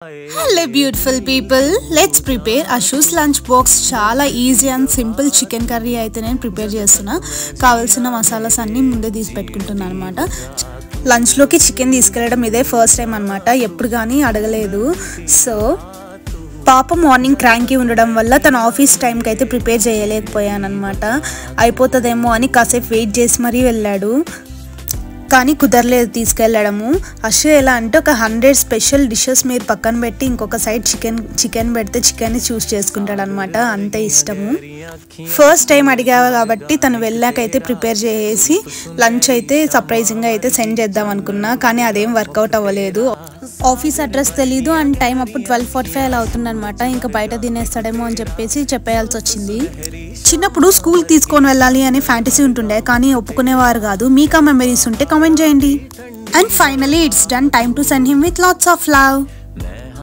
Hello beautiful people, let's prepare Ashu's lunch box. Chala easy and simple chicken curry aithe nenu prepare chestunna. Kavalsina masalas anni munde teesi pettukuntunna anamata. Lunch loki chicken తీసుకెళ్ళడం ఇదే first time అన్నమాట. ఎప్పుడు గాని అడగలేదు. So పాప morning cranky ఉండడం వల్ల తన ఆఫీస్ టైం కి అయితే ప్రిపేర్ చేయలేకపోయాను అన్నమాట. అయిపోతదేమో అని కాసేపు వెయిట్ చేసి మరీ వెళ్ళాడు. కానీ కుదరలేదు తీసుకెళ్ళడము. అషు ఎలా అంటే ఒక 100 స్పెషల్ డిషెస్ మీరు పక్కన పెట్టి ఇంకొక సైడ్ చికెన్ పెడితే చికెన్ని చూస్ చేసుకుంటాడు అనమాట. అంతే ఇష్టము. ఫస్ట్ టైం అడిగావు కాబట్టి తను వెళ్ళాకైతే ప్రిపేర్ చేసి లంచ్ అయితే సర్ప్రైజింగ్గా అయితే సెండ్ చేద్దాం అనుకున్నా. కానీ అదేం వర్కౌట్ అవ్వలేదు. ఆఫీస్ అడ్రస్ తెలీదు అండ్ టైం అప్పుడు 12:45 అలా అవుతుందన్నమాట. ఇంకా బయట తినేస్తాడేమో అని చెప్పేసి చెప్పేయాల్సి వచ్చింది. చిన్నప్పుడు స్కూల్ తీసుకొని వెళ్ళాలి అనే ఫ్యాంటసీ ఉంటుండే, కానీ ఒప్పుకునేవారు కాదు. మీకు ఆ మెమరీస్ ఉంటే కామెంట్ చేయండి. And finally it's done. Time to send him with lots of love.